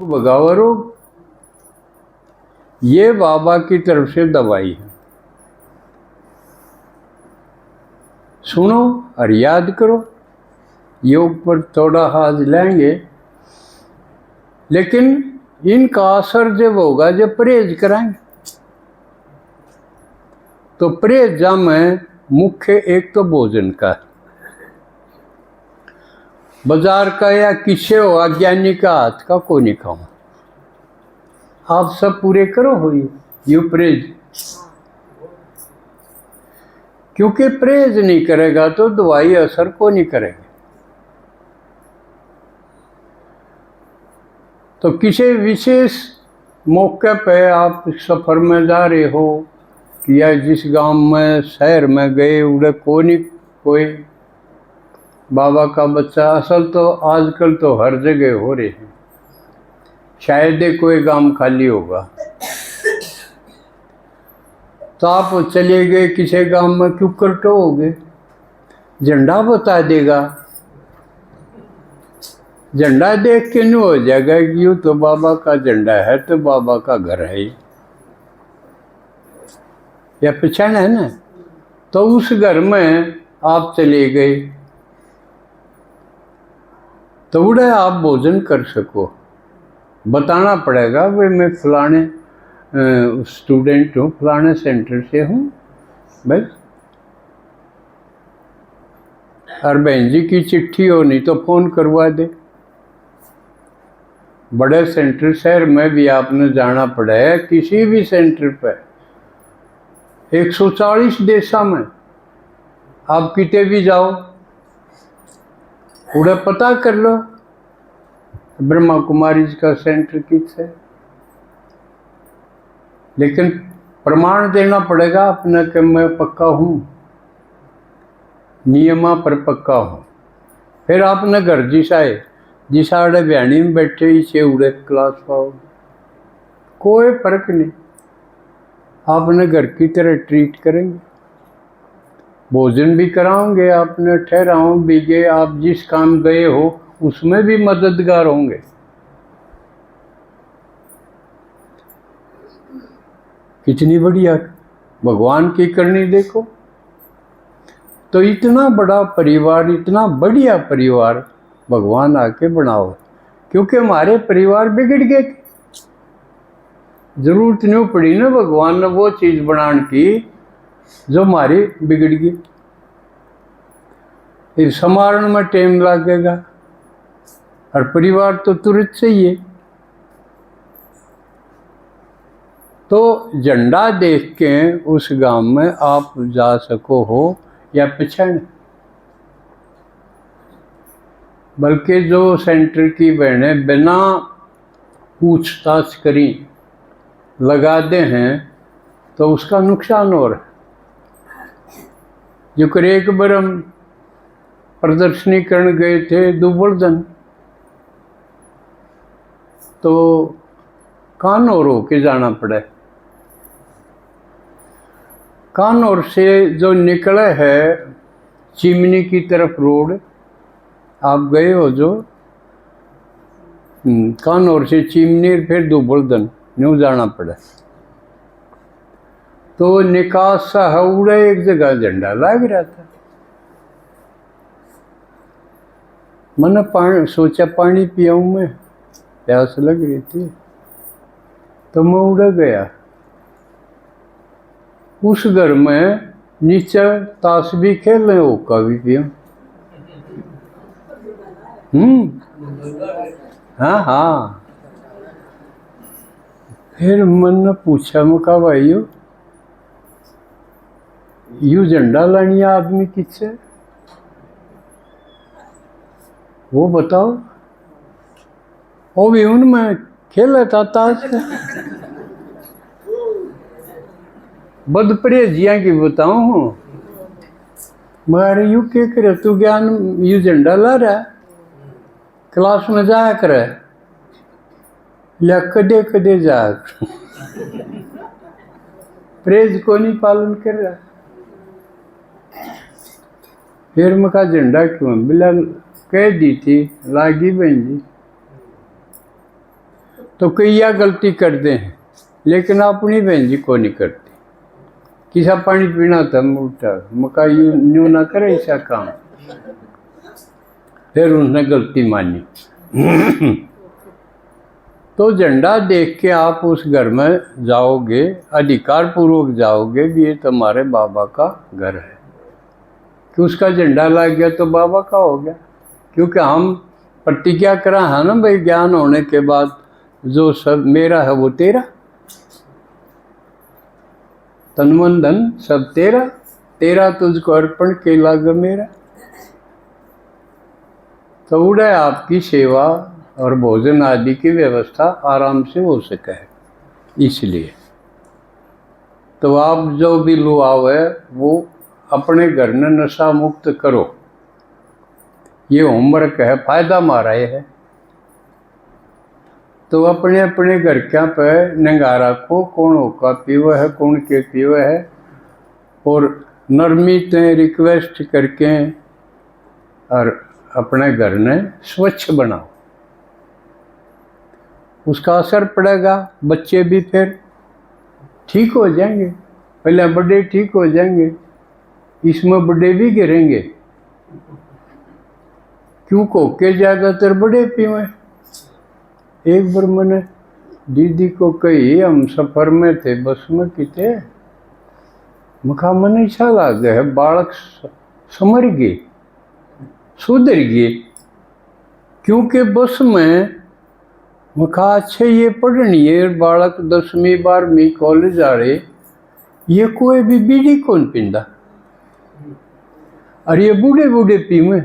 भगाओ रोग, ये बाबा की तरफ से दवाई है। सुनो और याद करो। योग पर थोड़ा हाथ लेंगे, लेकिन इनका असर जब होगा जब परहेज कराएंगे। तो परहेज में मुख्य एक तो भोजन का, बाजार का या किसे हो अज्ञानी का हाथ का को नहीं खाओ। आप सब पूरे करो हो यू परहेज, क्योंकि परहेज नहीं करेगा तो दवाई असर को नहीं करेगी। तो किसी विशेष मौके पे आप सफ़र में जा रहे हो या जिस गांव में शहर में गए उड़े को नहीं कोई बाबा का बच्चा, असल तो आजकल तो हर जगह हो रहे हैं, शायद ही कोई गांव खाली होगा। तो आप चले गए किसी गांव में, क्यों करटोगे? झंडा बता देगा, झंडा देख के नहीं हो जाएगा कि यूँ तो बाबा का झंडा है, तो बाबा का घर है या पहचान है ना। तो उस घर में आप चले गए तो उड़े आप भोजन कर सको, बताना पड़ेगा भाई मैं फलाने स्टूडेंट हूँ, फलाने सेंटर से हूँ बस। और बहन जी की चिट्ठी हो नहीं तो फ़ोन करवा दे। बड़े सेंटर शहर में भी आपने जाना पड़े, किसी भी सेंटर पर 140 देशों में आप किते भी जाओ, उड़े पता कर लो ब्रह्मा कुमारी का सेंटर किस है, लेकिन प्रमाण देना पड़ेगा अपने कि मैं पक्का हूँ, नियमा पर पक्का हूँ। फिर आपने घर जिसाड़े बयानी में बैठे इसे उड़े क्लास पाओ, कोई फर्क नहीं, आपने घर की तरह ट्रीट करेंगे, भोजन भी कराओगे, आपने ठहराओ भी गए, आप जिस काम गए हो उसमें भी मददगार होंगे। कितनी बढ़िया भगवान की करनी देखो। तो इतना बड़ा परिवार, इतना बढ़िया परिवार भगवान आके बनाओ, क्योंकि हमारे परिवार बिगड़ गए, जरूरत नहीं पड़ी ना भगवान ने वो चीज़ बनाने की जो हमारी बिगड़ गई। फिर संवारण में टाइम लगेगा और परिवार तो तुरंत चाहिए। तो झंडा देख के उस गांव में आप जा सको हो या पहचान, बल्कि जो सेंटर की बहनें बिना पूछताछ करी लगा दे हैं तो उसका नुकसान हो रहा है। जो कर एक बार हम प्रदर्शनी करने गए थे दुबर्दन, तो कानौर होके जाना पड़ा। कानौर से जो निकले है चिमनी की तरफ रोड, आप गए हो जो कानौर से चिमनी फिर दुबर्दन न्यू जाना पड़ा। तो निकास सा हौड़ा एक जगह झंडा लग रहा था, मैंने सोचा पानी पियाऊँ मैं, प्यास लग रही थी, तो मैं उड़ गया। उस घर में नीचे ताश भी खेल रहे हो, का भी पिया। हाँ हाँ। फिर मैंने पूछा, मैं कहा भाई यू झंडा लानी आदमी किससे, वो बताओ। वो भी उनमें खेला था ताश बद परहेजिया की बताऊँ हूँ। मगर यू क्या करे तू, ज्ञान यू झंडा ला रहा क्लास में जाया करे या कदे कदे जा परहेज को नहीं पालन कर रहा। फिर मैं कहा झंडा क्यों, बिला कह दी थी लागी बहन जी। तो कई या गलती करते हैं, लेकिन अपनी बहन जी को नहीं करती। किसा पानी पीना था उल्टा मका यूं ना करे ऐसा काम। फिर उसने गलती मानी। तो झंडा देख के आप उस घर में जाओगे, अधिकार पूर्वक जाओगे भी ये तुम्हारे बाबा का घर है। कि उसका झंडा लग गया तो बाबा का हो गया। क्योंकि हम प्रतिज्ञा करा है ना भाई, ज्ञान होने के बाद जो सब मेरा है वो तेरा, तन मन धन सब तेरा, तेरा तुझको अर्पण के लाग मेरा। तो उड़े आपकी सेवा और भोजन आदि की व्यवस्था आराम से हो सके है। इसलिए तो आप जो भी लुआव है वो अपने घर में नशा मुक्त करो। ये होमवर्क है, फायदा मारा है। तो अपने अपने घर क्या पे नंगारा को कौन होका पीवा है, कौन के पीवा है, और नरमी ते रिक्वेस्ट करके और अपने घर ने स्वच्छ बनाओ। उसका असर पड़ेगा, बच्चे भी फिर ठीक हो जाएंगे। पहले बड़े ठीक हो जाएंगे, इसमें बड़े भी गिरेंगे। क्यों कोके ज़्यादातर बड़े पीवे। एक बार मैंने दीदी को कही, हम सफ़र में थे, बस में किते मखा मन ऐसा लग है बालक समर गए, सुधर गए। क्योंकि बस में मखा अच्छे ये पढ़नी है, बालक 10वीं 12वीं कॉलेज आ रहे, ये कोई भी बीड़ी कौन पींदा, और ये बूढ़े बूढ़े पीवे।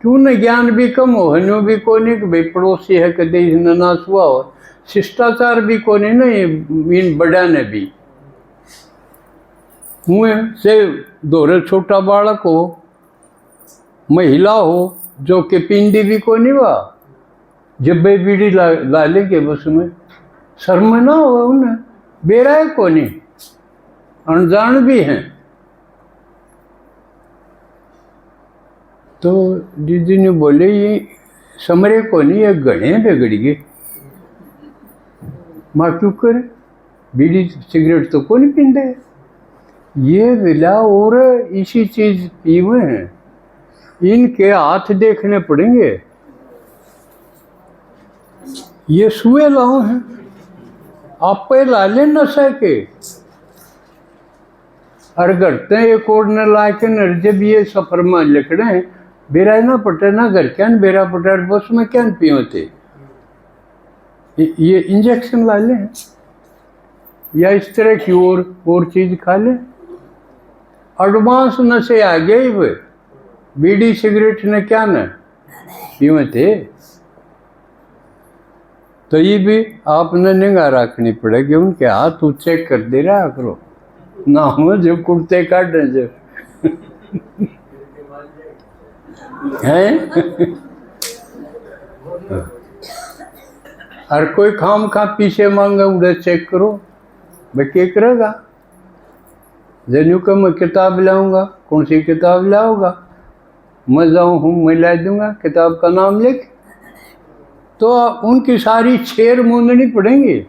क्यों न ज्ञान भी कम हो, हनो भी कोने कि भाई पड़ोसी है कदे नाश हुआ हो, शिष्टाचार भी कोने ना इन बड़ा ने भी हुए से दोरे छोटा बालक हो, महिला हो, जो कि पिंडी भी को नहीं हुआ, जब भाई बीड़ी ला लेंगे बस में शर्म ना हो उन्हें, बेराय को नहीं, अनजान भी हैं। तो दीदी ने बोले ये समरे को नहीं, ये गणे बिगड़ गए। माँ क्यों करे, बीड़ी सिगरेट तो कौन पींदे, ये विला और इसी चीज पीवे हैं, इनके हाथ देखने पड़ेंगे। ये सुए लाओ हैं, आप पे ला ले नशा के, और घटते एक और न ला के नर, जब ये सफर में लिखड़े हैं बेरा ना पटे ना घर क्या न बेरा पटे बस में क्या पियो थे, ये इंजेक्शन ला लें या इस तरह की और चीज खा लें। एडवांस नशे आ गए वे, बीड़ी सिगरेट ने क्या न पियो थे। तो ये भी आपने निगाह रखनी पड़ेगी, उनके हाथ ऊंचे कर दे रहा करो ना, हम जो कुर्ते काटे जो हैं। हर कोई खाम खा पीछे मांगा उड़े चेक करो, भाई क्या करेगा। जन्यू का मैं किताब लाऊंगा, कौन सी किताब लाओगा, मैं जाऊँ हूँ मैं ला दूंगा, किताब का नाम लिख, तो उनकी सारी छेर मूंदनी पड़ेंगी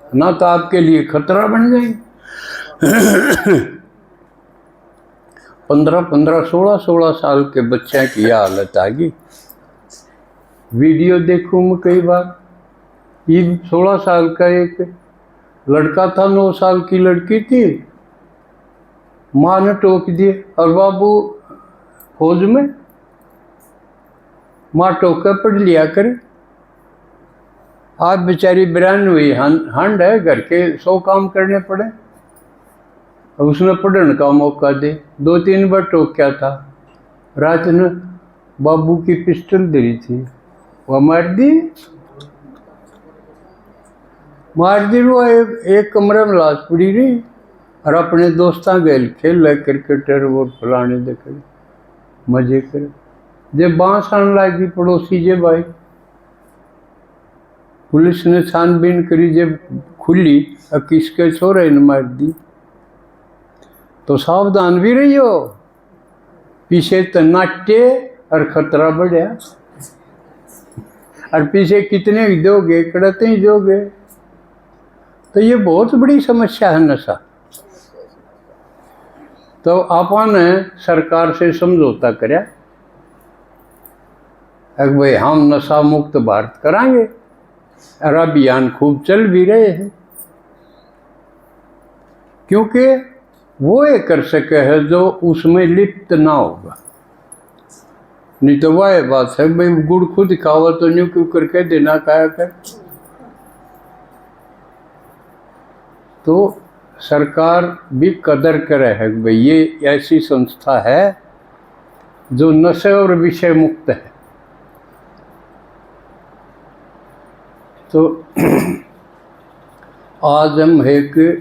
ना, तो आपके लिए खतरा बन जाएगी। 15-15, 16-16 साल के बच्चे की यह हालत आ गई। वीडियो देखूं मैं कई बार, ये 16 साल का एक लड़का था, 9 साल की लड़की थी, माँ ने टोक दिए, और बाबू फौज में, माँ टोका पढ़ लिया करे। आप बेचारी बिरान हुई, हंड है, घर के 100 काम करने पड़े, अब उसने पढ़ने का मौका दे। 2-3 बार टोक्या था, रात ने बाबू की पिस्टल धरी थी, वह मार दी वो एक कमरे में लाश पड़ी रही, और अपने दोस्तां गैल खेल रहे क्रिकेटर वो फलाने देखे मजे करे। जब बांस आने लगी पड़ोसी जे भाई, पुलिस ने छानबीन करी, जब खुली किसके छोरे ने मार दी। तो सावधान भी रही हो, पीछे तो नाट्य और खतरा बढ़िया, और पीछे कितने ही दोगे, कड़ते ही दोगे। तो ये बहुत बड़ी समस्या है नशा। तो आपने सरकार से समझौता करया भाई हम नशा मुक्त भारत कराएंगे, और अभियान खूब चल भी रहे हैं, क्योंकि वो ये कर सके है जो उसमें लिप्त ना होगा। नहीं तो वह बात है भाई गुड़ खुद खाओ तो न्यू क्यों करके देना खाया कर। तो सरकार भी कदर करे है भाई ये ऐसी संस्था है जो नशे और विषय मुक्त है। तो आज हम एक